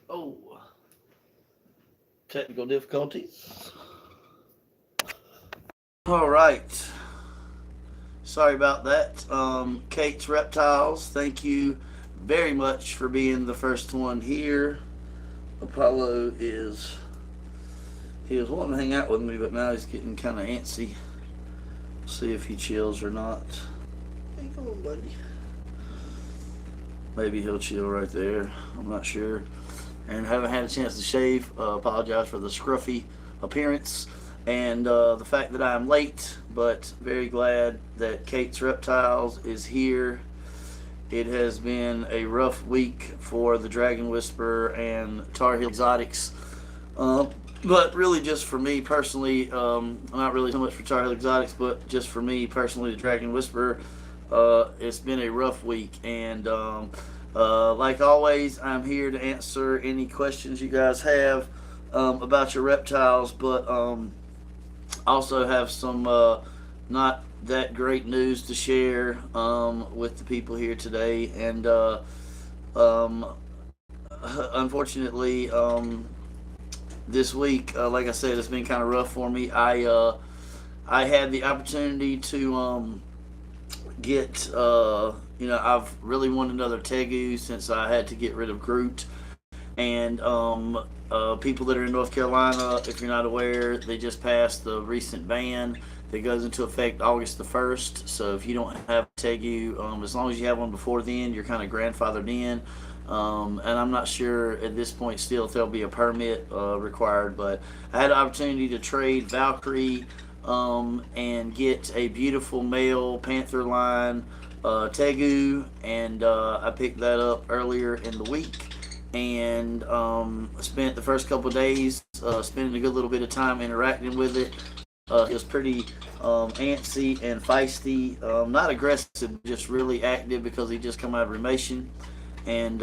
Oh, technical difficulties. All right. Sorry about that. Kate's Reptiles, thank you very much for being the first one here. Apollo is he was wanting to hang out with me, but now he's getting kind of antsy. See if he chills or not. Hey, come on, buddy. Maybe he'll chill right there. I'm not sure. And haven't had a chance to shave. Apologize for the scruffy appearance and the fact that I'm late, but very glad that Kate's Reptiles is here. It has been a rough week for the Dragon Whisperer and Tar Heel Exotics. But really just for me personally, not really so much for Tar Heel Exotics, but just for me personally, the Dragon Whisperer, it's been a rough week. And like always, I'm here to answer any questions you guys have about your reptiles, but also have some not that great news to share with the people here today. And um, unfortunately, this week, like I said, it's been kind of rough for me. I had the opportunity to get I've really wanted another Tegu since I had to get rid of Groot. And people that are in North Carolina, if you're not aware, they just passed the recent ban that goes into effect August the 1st. So if you don't have a Tegu, as long as you have one before then, you're kind of grandfathered in. And I'm not sure at this point still if there'll be a permit required, but I had the opportunity to trade Valkyrie and get a beautiful male Panther line Tegu, and I picked that up earlier in the week and spent the first couple of days spending a good little bit of time interacting with it. It was pretty antsy and feisty, not aggressive, just really active because he just come out of remission. And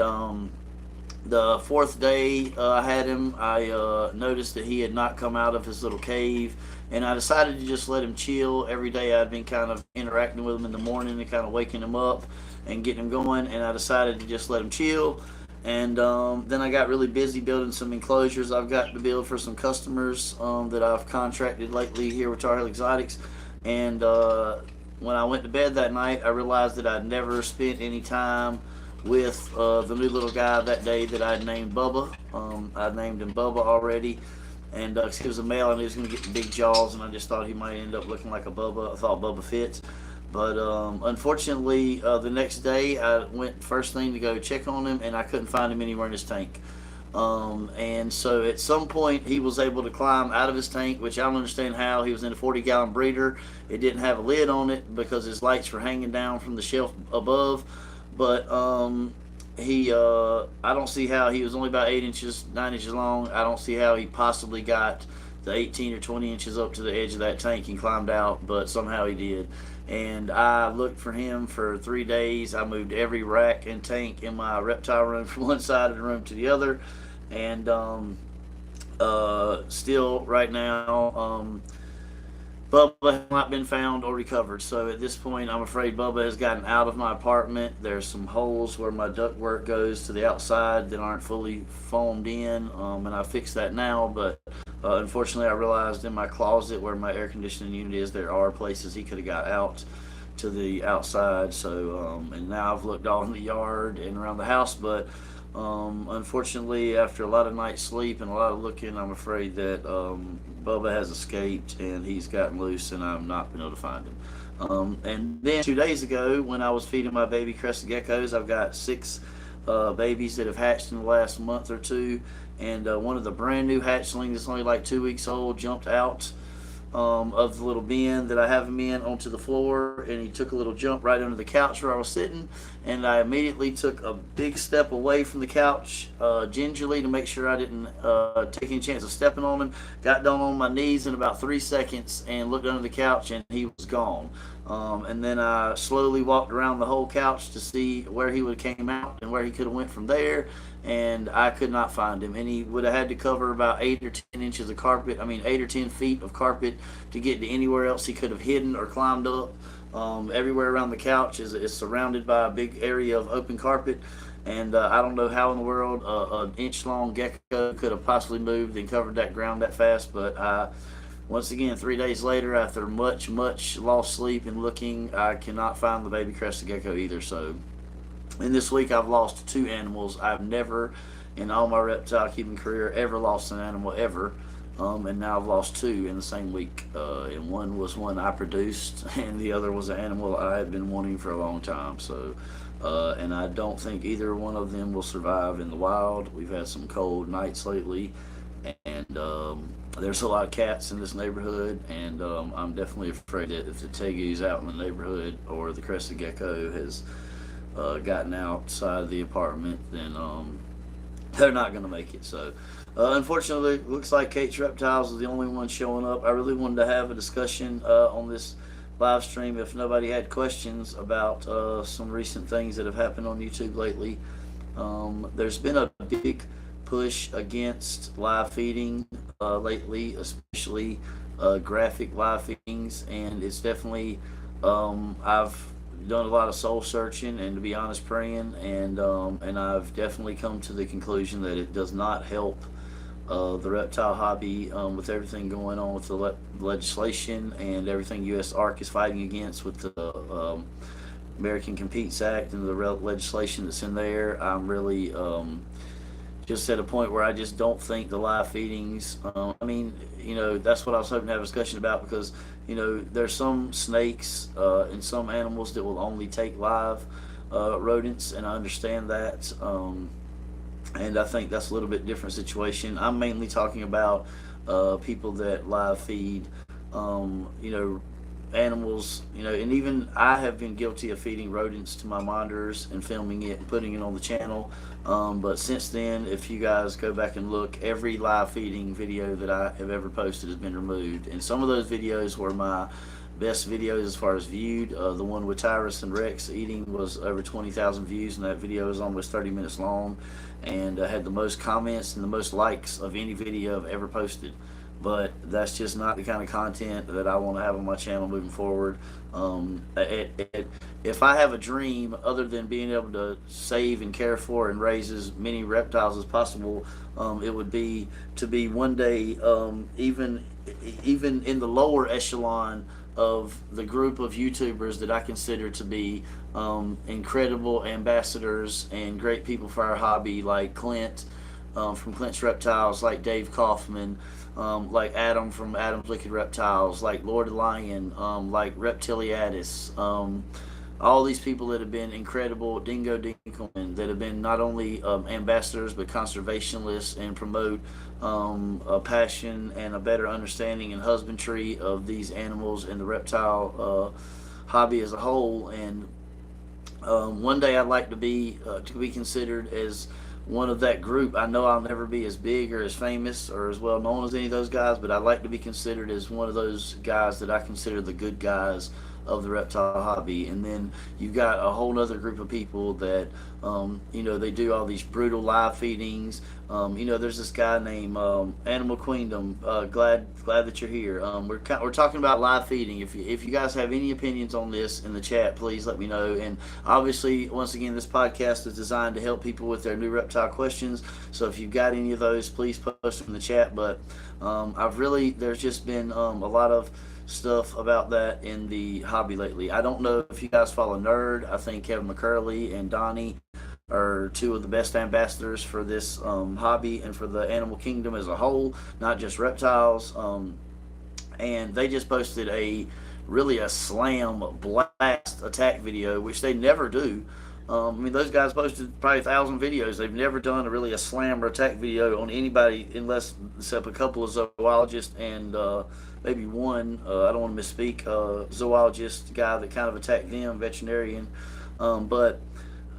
the fourth day I had him, I noticed that he had not come out of his little cave, and I decided to just let him chill. Every day I'd been kind of interacting with him in the morning and kind of waking him up and getting him going, and I decided to just let him chill. And then I got really busy building some enclosures I've got to build for some customers that I've contracted lately here with Tar Heel Exotics. And when I went to bed that night, I realized that I'd never spent any time with the new little guy that day that I'd named Bubba. I named him Bubba already, and he was a male and he was going to get the big jaws, and I just thought he might end up looking like a Bubba. I thought Bubba fits. But unfortunately, the next day I went first thing to go check on him, and I couldn't find him anywhere in his tank. And so at some point he was able to climb out of his tank, which I don't understand how. He was in a 40-gallon breeder. It didn't have a lid on it because his lights were hanging down from the shelf above. But I don't see how. He was only about 8 inches, 9 inches long. I don't see how he possibly got the 18 or 20 inches up to the edge of that tank and climbed out, but somehow he did. And I looked for him for 3 days. I moved every rack and tank in my reptile room from one side of the room to the other. And still right now, Bubba has not been found or recovered. So at this point, I'm afraid Bubba has gotten out of my apartment. There's some holes where my ductwork goes to the outside that aren't fully foamed in, and I fixed that now. But unfortunately, I realized in my closet where my air conditioning unit is, there are places he could have got out to the outside. So and now I've looked all in the yard and around the house, but unfortunately, after a lot of nights sleep and a lot of looking, I'm afraid that Bubba has escaped and he's gotten loose, and I've not been able to find him. And then 2 days ago, when I was feeding my baby crested geckos, I've got 6 babies that have hatched in the last month or two, and one of the brand new hatchlings that's only like 2 weeks old jumped out of the little bin that I have him in onto the floor, and he took a little jump right under the couch where I was sitting, and I immediately took a big step away from the couch gingerly to make sure I didn't take any chance of stepping on him. Got down on my knees in about 3 seconds and looked under the couch, and he was gone. And then I slowly walked around the whole couch to see where he would have came out and where he could have went from there, and I could not find him. And he would have had to cover about 8 or 10 inches of carpet, 8 or 10 feet of carpet to get to anywhere else he could have hidden or climbed up. Everywhere around the couch is surrounded by a big area of open carpet, and I don't know how in the world an inch-long gecko could have possibly moved and covered that ground that fast. But once again, 3 days later, after much lost sleep and looking, I cannot find the baby crested gecko either. So, in this week, I've lost two animals. I've never, in all my reptile keeping career, ever lost an animal ever. And now I've lost two in the same week. And one was one I produced, and the other was an animal I had been wanting for a long time. So, and I don't think either one of them will survive in the wild. We've had some cold nights lately, and there's a lot of cats in this neighborhood, and I'm definitely afraid that if the tegu's out in the neighborhood or the crested gecko has gotten outside the apartment, then they're not going to make it. So, unfortunately, it looks like Kate's Reptiles is the only one showing up. I really wanted to have a discussion on this live stream if nobody had questions about some recent things that have happened on YouTube lately. There's been a big push against live feeding lately, especially graphic live feedings, and it's definitely I've done a lot of soul searching and, to be honest, praying, and I've definitely come to the conclusion that it does not help the reptile hobby with everything going on with the legislation and everything U.S. ARC is fighting against with the American Competes Act and the legislation that's in there. I'm really just at a point where I just don't think the live feedings, I mean, that's what I was hoping to have a discussion about, because, there's some snakes and some animals that will only take live rodents, and I understand that. And I think that's a little bit different situation. I'm mainly talking about people that live feed, animals, and even I have been guilty of feeding rodents to my monitors and filming it and putting it on the channel. But since then, if you guys go back and look, every live feeding video that I have ever posted has been removed. And some of those videos were my best videos as far as viewed. The one with Tyrus and Rex eating was over 20,000 views, and that video is almost 30 minutes long, and had the most comments and the most likes of any video I've ever posted. But that's just not the kind of content that I want to have on my channel moving forward. If I have a dream other than being able to save and care for and raise as many reptiles as possible, it would be to be one day, even in the lower echelon of the group of YouTubers that I consider to be incredible ambassadors and great people for our hobby, like Clint from Clint's Reptiles, like Dave Kaufman, like Adam from Adam's Wicked Reptiles, like Lord Lion, like Reptiliadis, all these people that have been incredible, Dingo Dinkelman, that have been not only ambassadors but conservationists and promote a passion and a better understanding and husbandry of these animals and the reptile hobby as a whole. And one day I'd like to be considered as one of that group. I know I'll never be as big or as famous or as well known as any of those guys, but I'd like to be considered as one of those guys that I consider the good guys of the reptile hobby. And then you've got a whole other group of people that they do all these brutal live feedings. There's this guy named Animal Queendom. Glad that you're here. We're talking about live feeding. If you guys have any opinions on this in the chat, please let me know. And obviously, once again, this podcast is designed to help people with their new reptile questions. So if you've got any of those, please post them in the chat. But there's just been a lot of stuff about that in the hobby lately. I don't know if you guys follow Nerd. I think Kevin McCurley and Donnie are two of the best ambassadors for this hobby and for the animal kingdom as a whole, not just reptiles. And they just posted a slam blast attack video, which they never do. Those guys posted probably 1,000 videos. They've never done a slam or attack video on anybody, except a couple of zoologists and maybe one, I don't want to misspeak, zoologist guy that kind of attacked them, veterinarian. But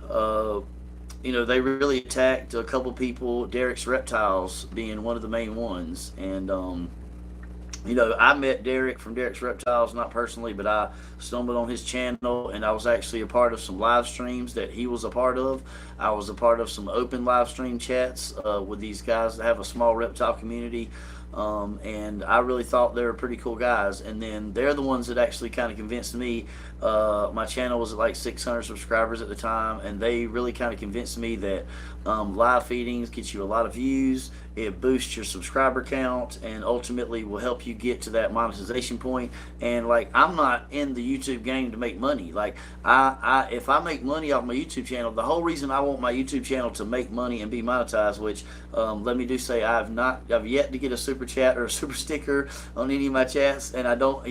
they really attacked a couple people, Derek's Reptiles being one of the main ones. And I met Derek from Derek's Reptiles, not personally, but I stumbled on his channel, and I was actually a part of some live streams that he was a part of. I was a part of some open live stream chats with these guys that have a small reptile community. And I really thought they were pretty cool guys. And then they're the ones that actually kind of convinced me. My channel was at like 600 subscribers at the time, and they really kind of convinced me that live feedings gets you a lot of views. It boosts your subscriber count, and ultimately will help you get to that monetization point. And like, I'm not in the YouTube game to make money. Like, if I make money off my YouTube channel, the whole reason I want my YouTube channel to make money and be monetized, which let me do say I've yet to get a super chat or a super sticker on any of my chats, and I don't,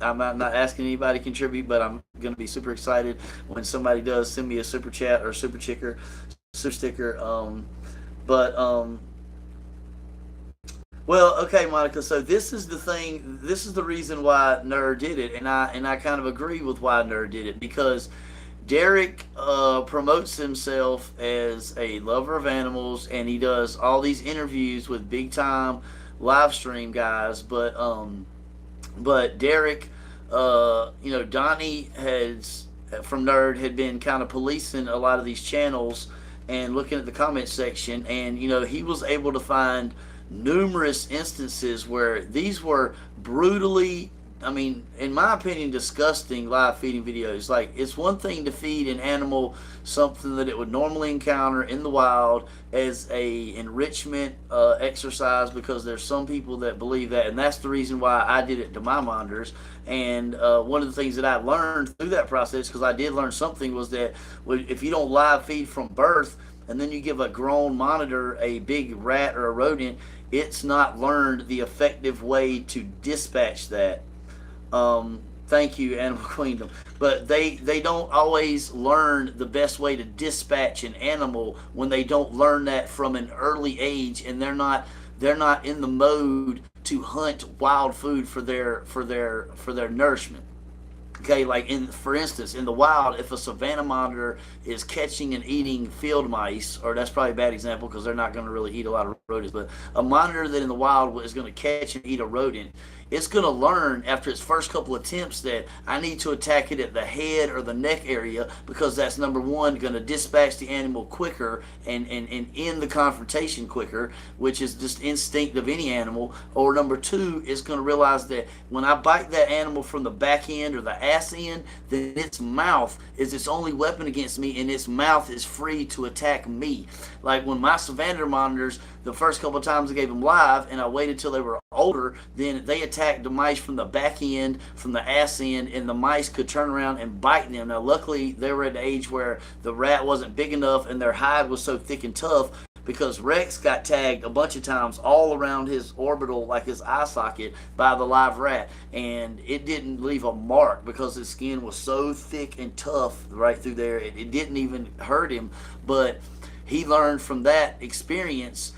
I'm not asking anybody to contribute, but I'm going to be super excited when somebody does send me a super chat or a super sticker. But well, okay, Monica. So this is the thing. This is the reason why Nerd did it, and I kind of agree with why Nerd did it, because Derek promotes himself as a lover of animals, and he does all these interviews with big time live stream guys. But Derek, Donnie has from Nerd had been kind of policing a lot of these channels and looking at the comment section, and he was able to find numerous instances where these were brutally, I mean, in my opinion, disgusting live feeding videos. Like, it's one thing to feed an animal something that it would normally encounter in the wild as a enrichment exercise, because there's some people that believe that, and that's the reason why I did it to my monitors. And one of the things that I learned through that process, because I did learn something, was that if you don't live feed from birth, and then you give a grown monitor a big rat or a rodent, it's not learned the effective way to dispatch that. Thank you, Animal Queendom. But they don't always learn the best way to dispatch an animal when they don't learn that from an early age, and they're not in the mode to hunt wild food for their nourishment. Okay, like for instance, in the wild, if a savanna monitor is catching and eating field mice, or that's probably a bad example because they're not going to really eat a lot of rodents, but a monitor that in the wild is going to catch and eat a rodent, it's going to learn after its first couple attempts that I need to attack it at the head or the neck area, because that's, number one, going to dispatch the animal quicker and end the confrontation quicker, which is just instinct of any animal. Or number two, it's going to realize that when I bite that animal from the back end or the ass end, then its mouth is its only weapon against me, and its mouth is free to attack me. Like when my Savannah monitors, the first couple of times I gave them live and I waited till they were older, then they attacked the mice from the back end, from the ass end, and the mice could turn around and bite them. Now luckily they were at the age where the rat wasn't big enough and their hide was so thick and tough, because Rex got tagged a bunch of times all around his orbital, like his eye socket, by the live rat, and it didn't leave a mark because his skin was so thick and tough right through there. It didn't even hurt him. But he learned from that experience.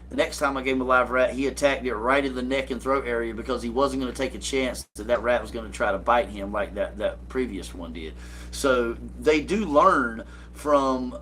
The next time I gave him a live rat, he attacked it right in the neck and throat area, because he wasn't going to take a chance that rat was going to try to bite him like that previous one did. So they do learn from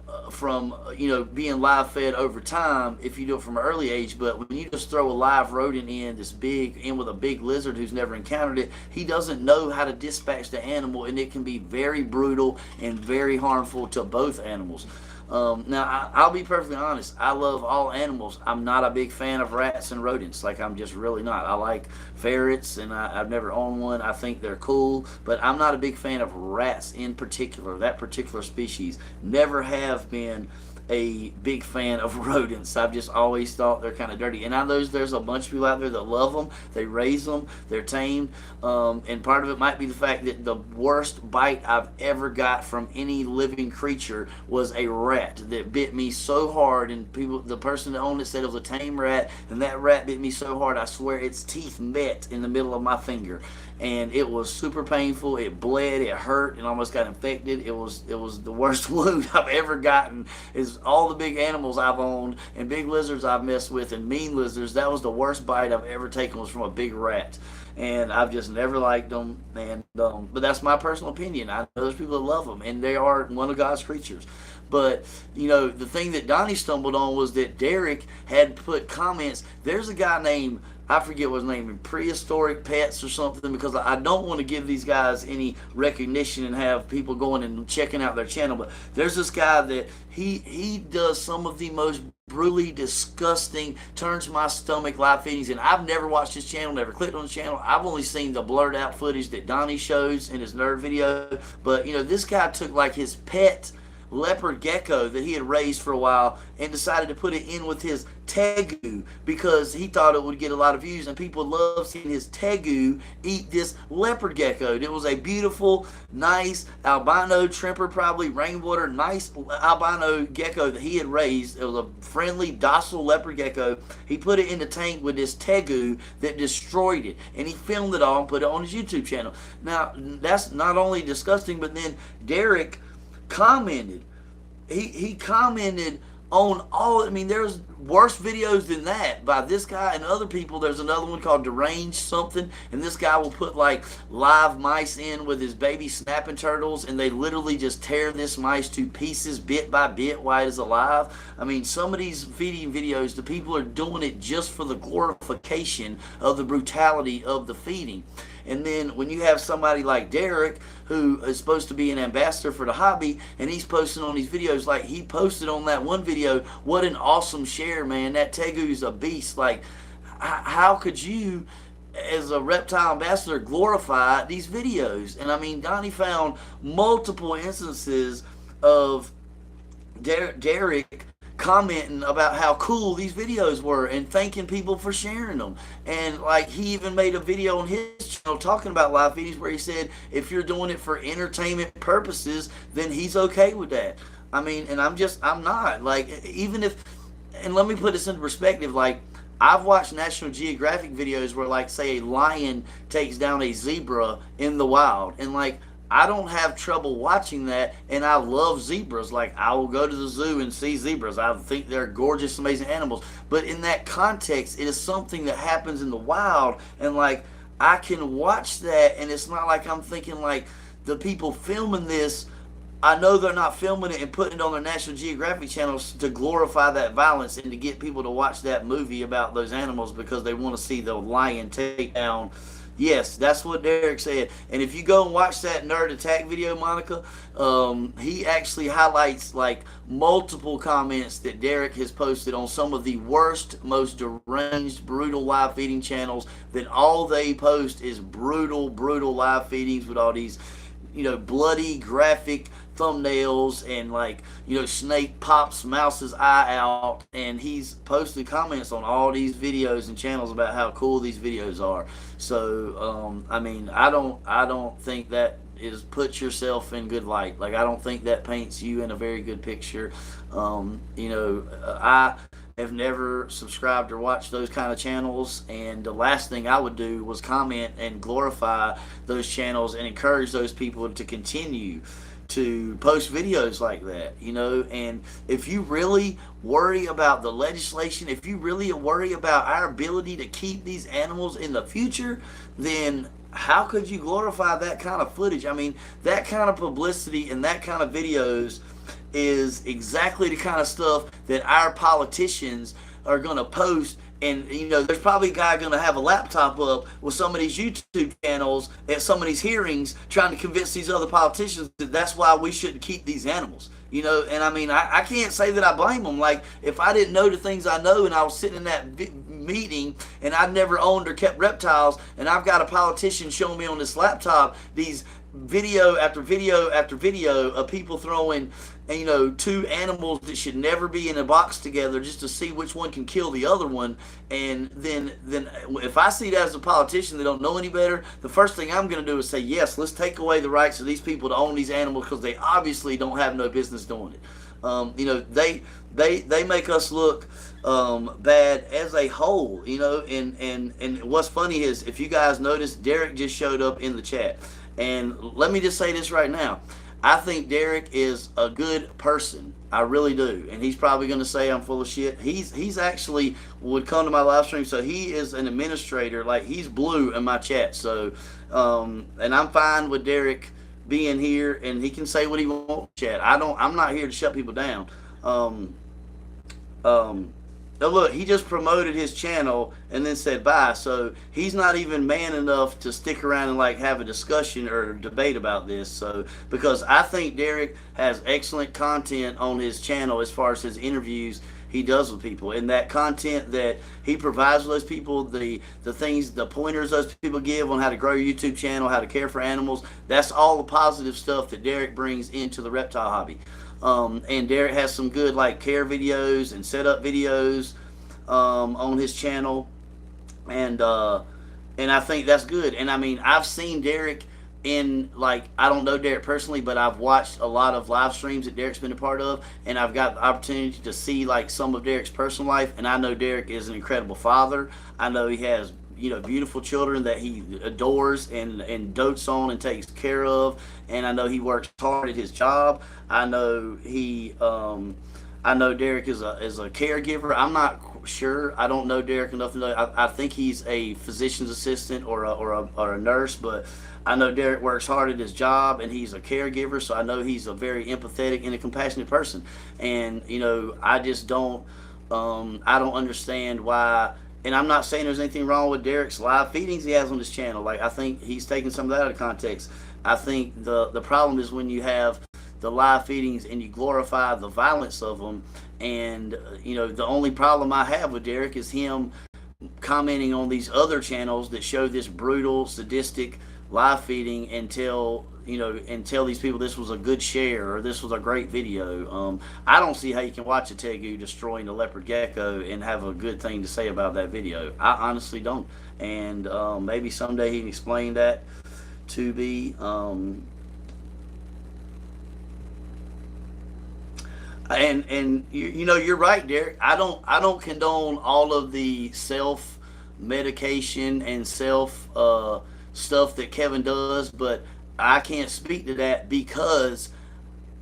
being live fed over time if you do it from an early age. But when you just throw a live rodent in with a big lizard who's never encountered it, he doesn't know how to dispatch the animal, and it can be very brutal and very harmful to both animals. Now, I'll be perfectly honest. I love all animals. I'm not a big fan of rats and rodents. Like, I'm just really not. I like ferrets, and I've never owned one. I think they're cool, but I'm not a big fan of rats in particular. That particular species. Never have been a big fan of rodents. I've just always thought they're kind of dirty. And I know there's a bunch of people out there that love them. They raise them. They're tamed. And part of it might be the fact that the worst bite I've ever got from any living creature was a rat that bit me so hard. And the person that owned it said it was a tame rat. And that rat bit me so hard, I swear its teeth met in the middle of my finger. And it was super painful. It bled. It hurt, and almost got infected. It was the worst wound I've ever gotten. Is all the big animals I've owned and big lizards I've messed with and mean lizards. That was the worst bite I've ever taken, was from a big rat. And I've just never liked them. And but that's my personal opinion. I know there's people that love them, and they are one of God's creatures. But, the thing that Donnie stumbled on was that Derek had put comments. There's a guy named I forget what his name, Prehistoric Pets or something, because I don't want to give these guys any recognition and have people going and checking out their channel. But there's this guy that he does some of the most brutally disgusting, turns my stomach live feedings, and I've never watched his channel, never clicked on his channel. I've only seen the blurred out footage that Donnie shows in his nerd video. But this guy took like his pet leopard gecko that he had raised for a while and decided to put it in with his tegu because he thought it would get a lot of views, and people love seeing his tegu eat this leopard gecko. It was a beautiful, nice albino tremper, probably rainwater, nice albino gecko that he had raised. It was a friendly, docile leopard gecko. He put it in the tank with this tegu that destroyed it, and he filmed it all and put it on his YouTube channel. Now, that's not only disgusting, but then Derek commented. He commented on all. I mean, there's worse videos than that by this guy and other people. There's another one called Deranged something, and this guy will put like live mice in with his baby snapping turtles, and they literally just tear this mice to pieces bit by bit while it is alive. I mean, some of these feeding videos, the people are doing it just for the glorification of the brutality of the feeding. And then when you have somebody like Derek, who is supposed to be an ambassador for the hobby, and he's posting on these videos, like he posted on that one video, what an awesome share, man. That Tegu's a beast. Like, how could you, as a reptile ambassador, glorify these videos? And I mean, Donnie found multiple instances of Derek commenting about how cool these videos were and thanking people for sharing them. And like, he even made a video on his channel talking about live feedings where he said if you're doing it for entertainment purposes, then he's okay with that. I mean, and I'm not. Like, even if, and let me put this into perspective, like, I've watched National Geographic videos where, like, say a lion takes down a zebra in the wild, and like, I don't have trouble watching that, and I love zebras. Like, I will go to the zoo and see zebras. I think they're gorgeous, amazing animals. But in that context, it is something that happens in the wild, and like, I can watch that, and it's not like I'm thinking like the people filming this, I know they're not filming it and putting it on their National Geographic channels to glorify that violence and to get people to watch that movie about those animals because they want to see the lion take down. Yes, that's what Derek said. And if you go and watch that Nerd Attack video, Monica, he actually highlights like multiple comments that Derek has posted on some of the worst, most deranged, brutal live feeding channels, that all they post is brutal, brutal live feedings with all these, bloody, graphic thumbnails, and like, snake pops mouse's eye out, and he's posted comments on all these videos and channels about how cool these videos are. So I mean, I don't think that is put yourself in good light. Like, I don't think that paints you in a very good picture. I have never subscribed or watched those kind of channels, and the last thing I would do was comment and glorify those channels and encourage those people to continue to post videos like that. And if you really worry about the legislation, if you really worry about our ability to keep these animals in the future, then how could you glorify that kind of footage? I mean, that kind of publicity and that kind of videos is exactly the kind of stuff that our politicians are going to post. And, there's probably a guy going to have a laptop up with some of these YouTube channels at some of these hearings trying to convince these other politicians that that's why we shouldn't keep these animals. And I mean, I can't say that I blame them. Like, if I didn't know the things I know and I was sitting in that meeting and I'd never owned or kept reptiles, and I've got a politician showing me on this laptop these video after video after video of people throwing, two animals that should never be in a box together just to see which one can kill the other one. And then if I see that as a politician that don't know any better, the first thing I'm going to do is say, yes, let's take away the rights of these people to own these animals because they obviously don't have no business doing it. They make us look bad as a whole, and what's funny is, if you guys notice, Derek just showed up in the chat. And let me just say this right now. I think Derek is a good person. I really do. And he's probably going to say I'm full of shit. He's actually would come to my live stream. So he is an administrator. Like, he's blue in my chat. So, and I'm fine with Derek being here, and he can say what he wants in chat. I'm not here to shut people down. Now look, he just promoted his channel and then said bye. So he's not even man enough to stick around and like have a discussion or debate about this. So because I think Derek has excellent content on his channel as far as his interviews he does with people, and that content that he provides with those people, the things, the pointers those people give on how to grow your YouTube channel, how to care for animals, that's all the positive stuff that Derek brings into the reptile hobby. And Derek has some good like care videos and setup videos on his channel, and I think that's good. And I mean, I've seen Derek in, like, I don't know Derek personally, but I've watched a lot of live streams that Derek's been a part of, and I've got the opportunity to see like some of Derek's personal life, and I know Derek is an incredible father. I know he has, you know, beautiful children that he adores and dotes on and takes care of, and I know he works hard at his job. I know I know Derek is a caregiver. I'm not sure. I don't know Derek enough to know. I think he's a physician's assistant or a nurse, but I know Derek works hard at his job and he's a caregiver. So I know he's a very empathetic and a compassionate person. And you know, I just don't. I don't understand why. And I'm not saying there's anything wrong with Derek's live feedings he has on his channel. Like, I think he's taking some of that out of context. I think the problem is when you have the live feedings and you glorify the violence of them. And you know, the only problem I have with Derek is him commenting on these other channels that show this brutal, sadistic live feeding and tell these people this was a good share or this was a great video. I don't see how you can watch a tegu destroying a leopard gecko and have a good thing to say about that video. I honestly don't. And maybe someday he can explain that to me. And you know, you're right, Derek. I don't condone all of the self medication and self stuff that Kevin does, but I can't speak to that because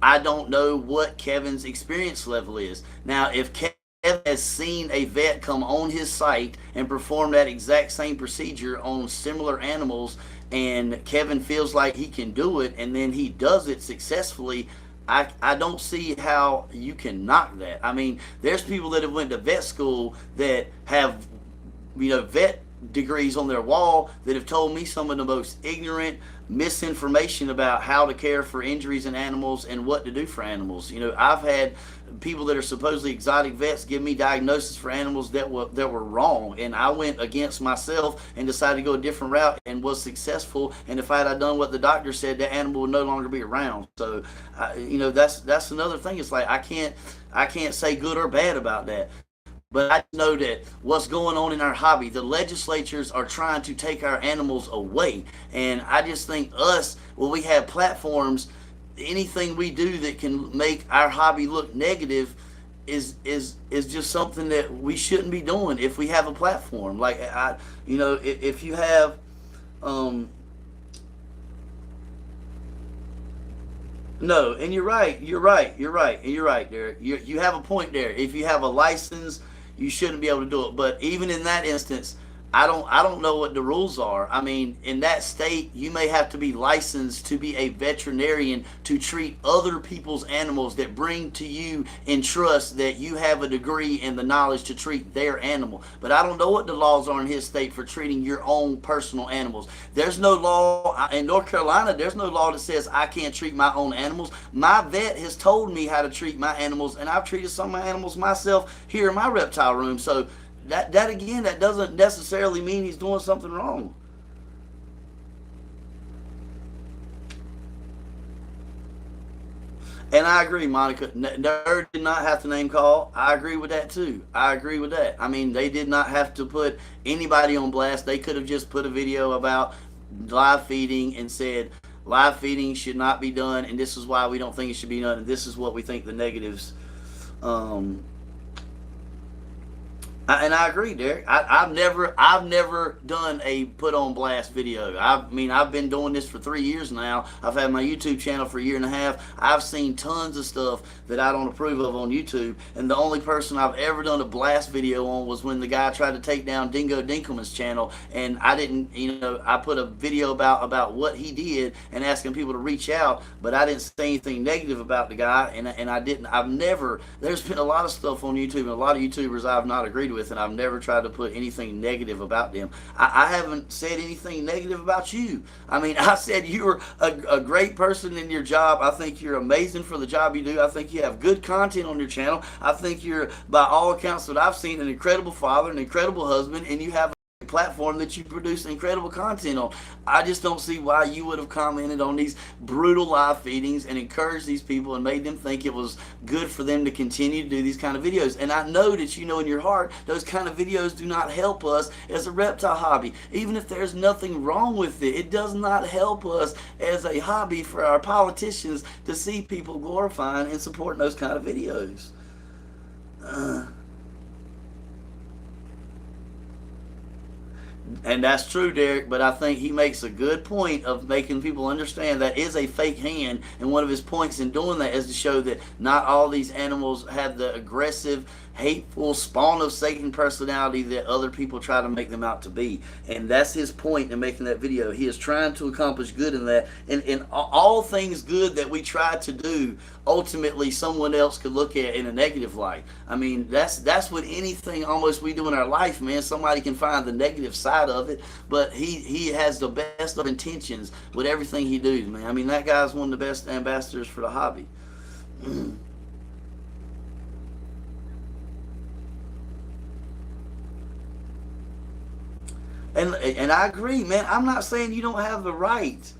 I don't know what Kevin's experience level is. Now, if Kevin has seen a vet come on his site and perform that exact same procedure on similar animals, and Kevin feels like he can do it, and then he does it successfully, I don't see how you can knock that. I mean, there's people that have went to vet school that have, you know, vet degrees on their wall that have told me some of the most ignorant misinformation about how to care for injuries in animals and what to do for animals. You know, I've had people that are supposedly exotic vets give me diagnoses for animals that were wrong, and I went against myself and decided to go a different route and was successful. And if I had done what the doctor said, that animal would no longer be around. So you know, that's another thing. It's like I can't say good or bad about that. But I know that what's going on in our hobby, the legislatures are trying to take our animals away. And I just think when we have platforms, anything we do that can make our hobby look negative is just something that we shouldn't be doing if we have a platform. Like, if you have, no, and you're right, and you're right, Derek. You have a point there. If you have a license, you shouldn't be able to do it. But even in that instance, I don't know what the rules are. I mean, in that state, you may have to be licensed to be a veterinarian to treat other people's animals that bring to you in trust that you have a degree and the knowledge to treat their animal. But I don't know what the laws are in his state for treating your own personal animals. There's no law in North Carolina. There's no law that says I can't treat my own animals. My vet has told me how to treat my animals, and I've treated some of my animals myself here in my reptile room. So that again, that doesn't necessarily mean he's doing something wrong. And I agree, Monica. Nerd did not have to name call. I agree with that too. I agree with that. I mean, they did not have to put anybody on blast. They could have just put a video about live feeding and said live feeding should not be done, and this is why we don't think it should be done, and this is what we think the negatives. And I agree, Derek. I've never done a put on blast video. I mean, I've been doing this for 3 years now. I've had my YouTube channel for a year and a half. I've seen tons of stuff that I don't approve of on YouTube, and the only person I've ever done a blast video on was when the guy tried to take down Dingo Dinkelman's channel, and I didn't, I put a video about what he did and asking people to reach out, but I didn't say anything negative about the guy, and I didn't. I've never. There's been a lot of stuff on YouTube and a lot of YouTubers I've not agreed with, and I've never tried to put anything negative about them. I haven't said anything negative about you. I mean, I said you're a great person in your job. I think you're amazing for the job you do. I think you have good content on your channel. I think you're, by all accounts that I've seen, an incredible father, an incredible husband, and you have platform that you produce incredible content on. I just don't see why you would have commented on these brutal live feedings and encouraged these people and made them think it was good for them to continue to do these kind of videos. And I know that you know in your heart those kind of videos do not help us as a reptile hobby. Even if there's nothing wrong with it, it does not help us as a hobby for our politicians to see people glorifying and supporting those kind of videos. And that's true, Derek, but I think he makes a good point of making people understand that is a fake hand, and one of his points in doing that is to show that not all these animals have the aggressive, hateful, spawn of Satan personality that other people try to make them out to be. And that's his point in making that video. He is trying to accomplish good in that, and all things good that we try to do, ultimately someone else could look at in a negative light. I mean, that's what anything almost we do in our life, man. Somebody can find the negative side of it, but he has the best of intentions with everything he does, man. I mean, that guy's one of the best ambassadors for the hobby. And I agree, man. I'm not saying you don't have the right.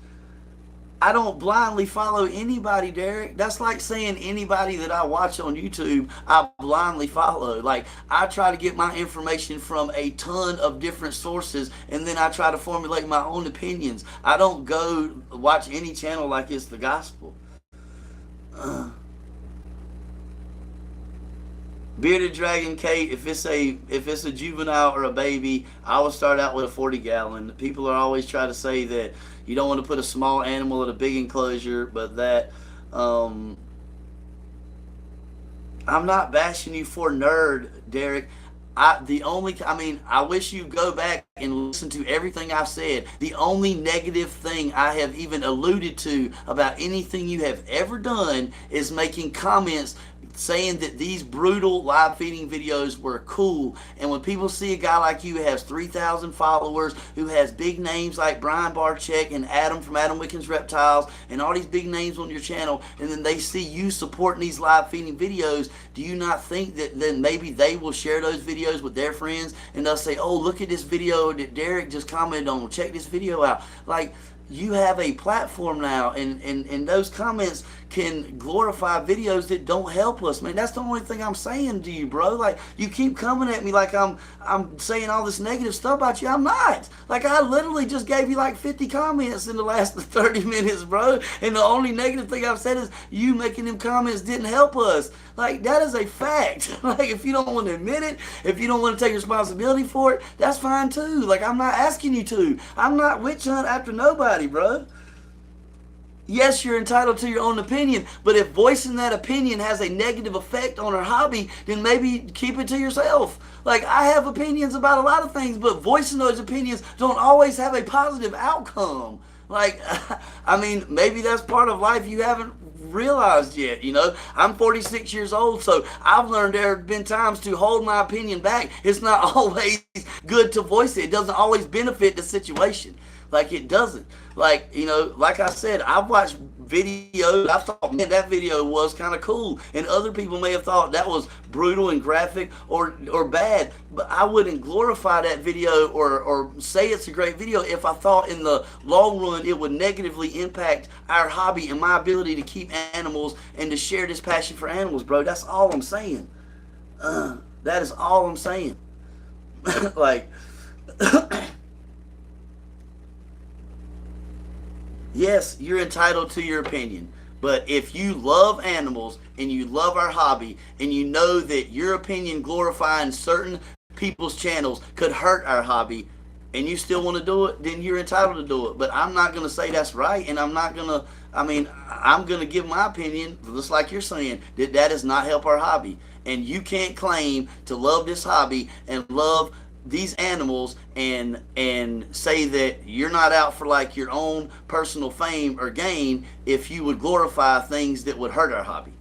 I don't blindly follow anybody, Derek. That's like saying anybody that I watch on YouTube, I blindly follow. Like, I try to get my information from a ton of different sources, and then I try to formulate my own opinions. I don't go watch any channel like it's the gospel. Bearded Dragon Kate, if it's a juvenile or a baby, I will start out with a 40-gallon. People are always trying to say that you don't want to put a small animal in a big enclosure, but that I'm not bashing you for nerd, Derek. I wish you go back and listen to everything I've said. The only negative thing I have even alluded to about anything you have ever done is making comments saying that these brutal live feeding videos were cool. And when people see a guy like you who has 3,000 followers, who has big names like Brian Barczyk and Adam from Adam Wickens Reptiles and all these big names on your channel, and then they see you supporting these live feeding videos, do you not think that then maybe they will share those videos with their friends and they'll say, oh, look at this video that Derek just commented on, check this video out? Like, you have a platform now, and those comments can glorify videos that don't help us, man. That's the only thing I'm saying to you, bro. Like, you keep coming at me like I'm saying all this negative stuff about you. I'm not. Like, I literally just gave you like 50 comments in the last 30 minutes, bro. And the only negative thing I've said is you making them comments didn't help us. Like, that is a fact. Like, if you don't want to admit it, if you don't want to take responsibility for it, that's fine too. Like, I'm not asking you to. I'm not witch hunt after nobody, bro. Yes, you're entitled to your own opinion, but if voicing that opinion has a negative effect on our hobby, then maybe keep it to yourself. Like, I have opinions about a lot of things, but voicing those opinions don't always have a positive outcome. Like, I mean, maybe that's part of life you haven't realized yet, you know. I'm 46 years old, so I've learned there have been times to hold my opinion back. It's not always good to voice it. It doesn't always benefit the situation. Like, it doesn't. Like, you know, like I said, I've watched videos. I thought, man, that video was kind of cool. And other people may have thought that was brutal and graphic or bad. But I wouldn't glorify that video or say it's a great video if I thought in the long run it would negatively impact our hobby and my ability to keep animals and to share this passion for animals, bro. That's all I'm saying. That is all I'm saying. Like... Yes, you're entitled to your opinion, but if you love animals and you love our hobby and you know that your opinion glorifying certain people's channels could hurt our hobby, and you still want to do it, then you're entitled to do it. But I'm not going to say that's right, and I'm not going to, I mean, I'm going to give my opinion, just like you're saying, that that does not help our hobby. And you can't claim to love this hobby and love these animals and say that you're not out for like your own personal fame or gain if you would glorify things that would hurt our hobby.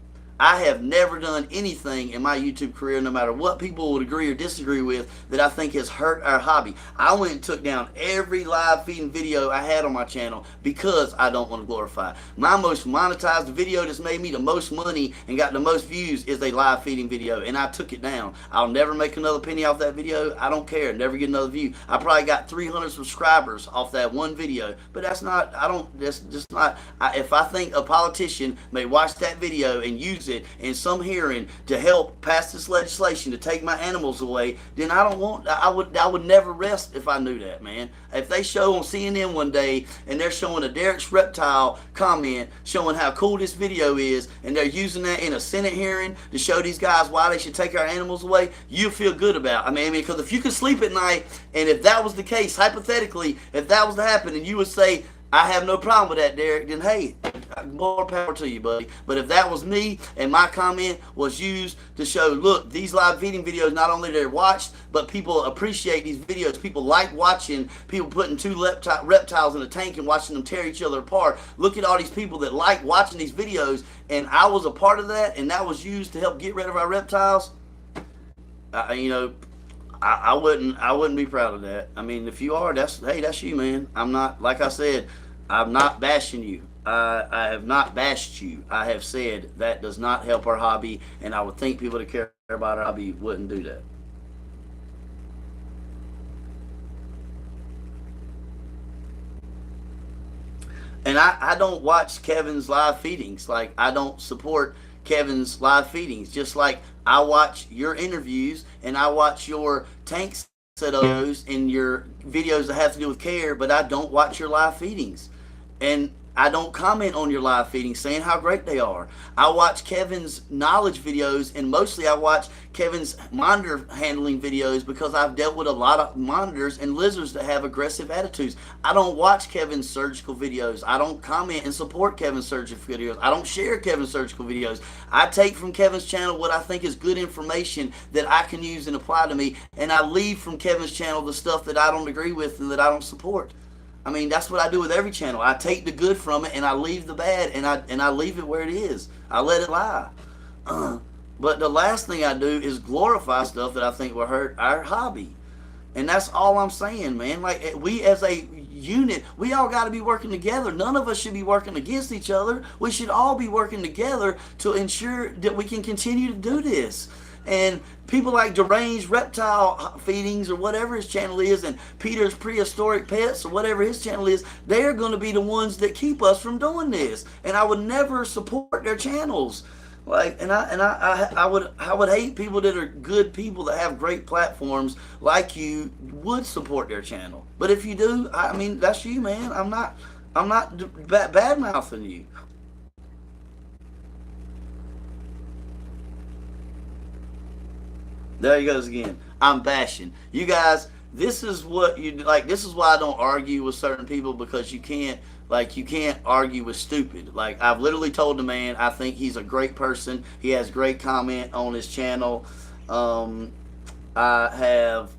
I have never done anything in my YouTube career, no matter what people would agree or disagree with, that I think has hurt our hobby. I went and took down every live feeding video I had on my channel because I don't want to glorify. My most monetized video that's made me the most money and got the most views is a live feeding video, and I took it down. I'll never make another penny off that video. I don't care. Never get another view. I probably got 300 subscribers off that one video, but that's not, that's just not, if I think a politician may watch that video and use it in some hearing to help pass this legislation to take my animals away, then I would never rest if I knew that, man. If they show on CNN one day and they're showing a Derek's Reptile comment showing how cool this video is, and they're using that in a Senate hearing to show these guys why they should take our animals away, you feel good about it. I mean, because if you could sleep at night, and if that was the case, hypothetically, if that was to happen, and you would say, I have no problem with that, Derek, then hey, more power to you, buddy. But if that was me and my comment was used to show, look, these live feeding videos, not only they're watched, but people appreciate these videos. People like watching people putting two reptiles in a tank and watching them tear each other apart. Look at all these people that like watching these videos, and I was a part of that, and that was used to help get rid of our reptiles. I wouldn't be proud of that. I mean, if you are, that's you, man. I'm not, like I said, I'm not bashing you. I have not bashed you. I have said that does not help our hobby, and I would think people that care about our hobby wouldn't do that. And I don't watch Kevin's live feedings. Like, I don't support Kevin's live feedings. Just like I watch your interviews and I watch your tank setups and your videos that have to do with care, but I don't watch your live feedings. And I don't comment on your live feedings saying how great they are. I watch Kevin's knowledge videos, and mostly I watch Kevin's monitor handling videos because I've dealt with a lot of monitors and lizards that have aggressive attitudes. I don't watch Kevin's surgical videos. I don't comment and support Kevin's surgical videos. I don't share Kevin's surgical videos. I take from Kevin's channel what I think is good information that I can use and apply to me, and I leave from Kevin's channel the stuff that I don't agree with and that I don't support. I mean, that's what I do with every channel. I take the good from it and I leave the bad, and I leave it where it is. I let it lie. But the last thing I do is glorify stuff that I think will hurt our hobby. And that's all I'm saying, man. Like, we as a unit, we all got to be working together. None of us should be working against each other. We should all be working together to ensure that we can continue to do this. And people like Deranged Reptile Feedings or whatever his channel is, and Peter's Prehistoric Pets or whatever his channel is, they're going to be the ones that keep us from doing this. And I would never support their channels. Like, I would hate people that are good people that have great platforms like you would support their channel. But if you do, I mean, that's you, man. I'm not bad mouthing you. There he goes again. I'm bashing. You guys, this is what you like. This is why I don't argue with certain people, because you can't argue with stupid. Like, I've literally told the man I think he's a great person. He has great comment on his channel. I have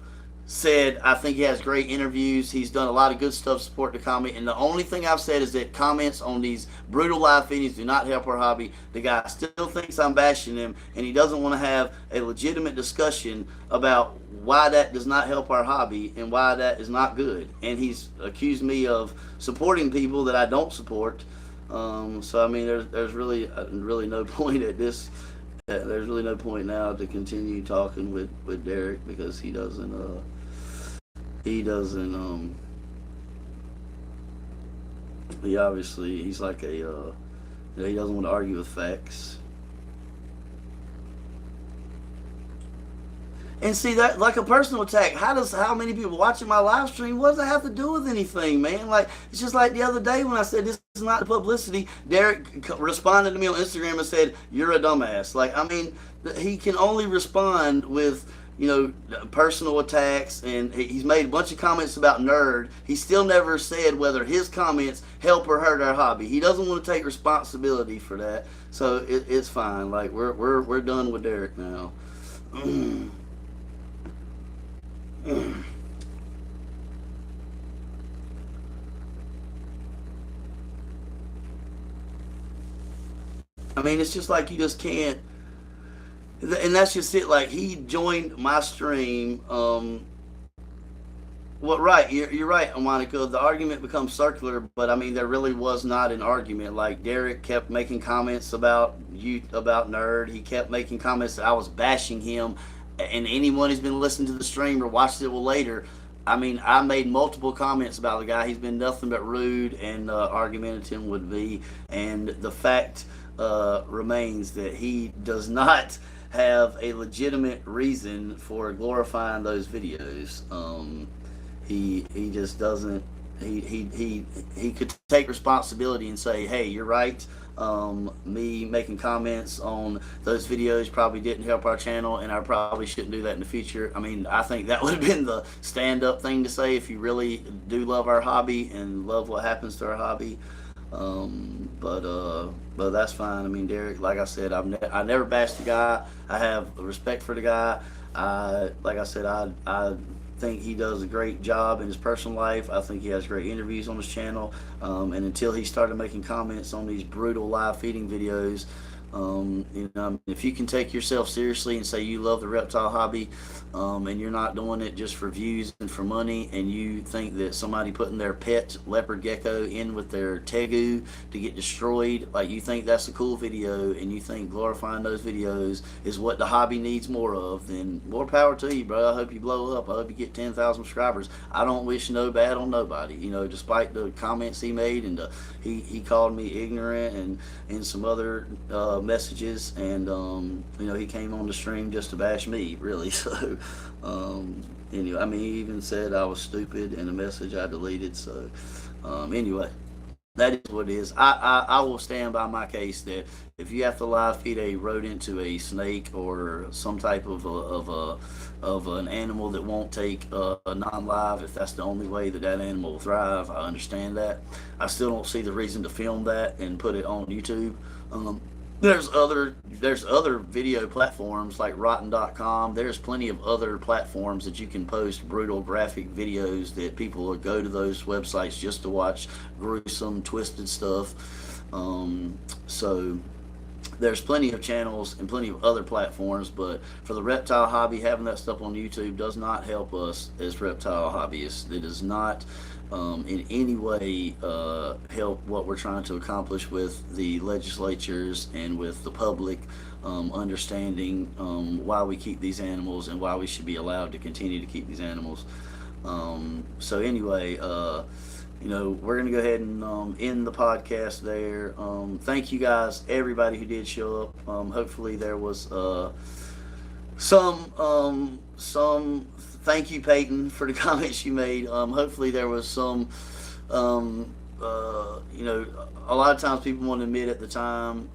said I think he has great interviews. He's done a lot of good stuff to support the comment. And the only thing I've said is that comments on these brutal live feedings do not help our hobby. The guy still thinks I'm bashing him, and he doesn't want to have a legitimate discussion about why that does not help our hobby and why that is not good. And he's accused me of supporting people that I don't support. So I mean, there's really no point at this. There's really no point now to continue talking with Derek, because he doesn't he obviously, he's like he doesn't want to argue with facts. And see, that, like a personal attack, how many people watching my live stream, what does that have to do with anything, man? Like, it's just like the other day when I said this is not the publicity, Derek responded to me on Instagram and said, you're a dumbass. Like, I mean, he can only respond with, personal attacks, and he's made a bunch of comments about Nerd. He still never said whether his comments help or hurt our hobby. He doesn't want to take responsibility for that, so it's fine. Like we're done with Derek now. I mean, it's just like you just can't, and that's just it. Like he joined my stream. Well, right, you're right, Monica. The argument becomes circular, but I mean, there really was not an argument. Like Derek kept making comments about Nerd. He kept making comments that I was bashing him, and anyone who's been listening to the stream or watched it later, I mean, I made multiple comments about the guy. He's been nothing but rude and argumentative would be, and the fact remains that he does not have a legitimate reason for glorifying those videos. He just doesn't. He could take responsibility and say, hey, you're right. Me making comments on those videos probably didn't help our channel, and I probably shouldn't do that in the future. I mean, I think that would have been the stand-up thing to say if you really do love our hobby and love what happens to our hobby. But that's fine. I mean, Derek, like I said, I never bashed the guy. I have respect for the guy. Like I said, I think he does a great job in his personal life. I think he has great interviews on his channel. And until he started making comments on these brutal live feeding videos, if you can take yourself seriously and say you love the reptile hobby, and you're not doing it just for views and for money, and you think that somebody putting their pet leopard gecko in with their tegu to get destroyed, like you think that's a cool video, and you think glorifying those videos is what the hobby needs more of, then more power to you, bro. I hope you blow up. I hope you get 10,000 subscribers. I don't wish no bad on nobody, despite the comments he made, and he called me ignorant and some other messages, and he came on the stream just to bash me, really. So anyway, I mean, he even said I was stupid in a message I deleted. So anyway, that is what it is. I will stand by my case that if you have to live feed a rodent to a snake or some type of an animal that won't take a non-live, if that's the only way that animal will thrive, I understand that. I still don't see the reason to film that and put it on YouTube. There's other video platforms like Rotten.com. There's plenty of other platforms that you can post brutal graphic videos that people will go to those websites just to watch gruesome, twisted stuff. So there's plenty of channels and plenty of other platforms, but for the reptile hobby, having that stuff on YouTube does not help us as reptile hobbyists. It does not in any way help what we're trying to accomplish with the legislatures and with the public understanding why we keep these animals and why we should be allowed to continue to keep these animals. So anyway, we're going to go ahead and end the podcast there. Thank you guys, everybody who did show up. Hopefully there was some thank you, Peyton, for the comments you made. Hopefully there was some, a lot of times people won't admit at the time,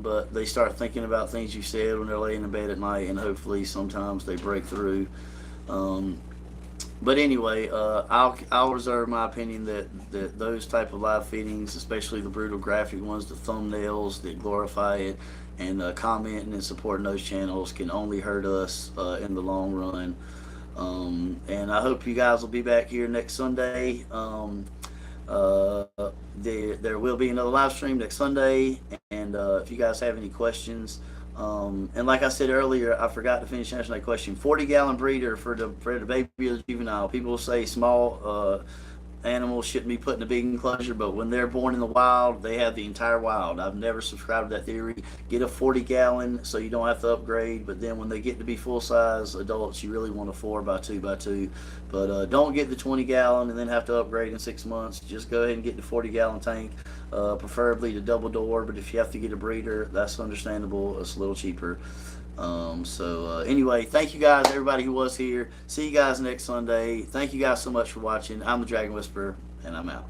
but they start thinking about things you said when they're laying in bed at night, and hopefully sometimes they break through. But anyway, I'll reserve my opinion that those type of live feedings, especially the brutal graphic ones, the thumbnails that glorify it, and commenting and supporting those channels can only hurt us in the long run. And I hope you guys will be back here next Sunday. There will be another live stream next Sunday, and if you guys have any questions, and like I said earlier, I forgot to finish answering that question. 40-gallon breeder for the baby or the juvenile. People say small animals shouldn't be put in a big enclosure, but when they're born in the wild, they have the entire wild. I've never subscribed to that theory. Get a 40-gallon so you don't have to upgrade, but then when they get to be full-size adults, you really want a 4x2x2. But don't get the 20-gallon and then have to upgrade in 6 months. Just go ahead and get the 40-gallon tank, preferably the double door, but if you have to get a breeder, that's understandable. It's a little cheaper. Anyway, thank you guys, everybody who was here. See you guys next Sunday. Thank you guys so much for watching. I'm the Dragon Whisperer, and I'm out.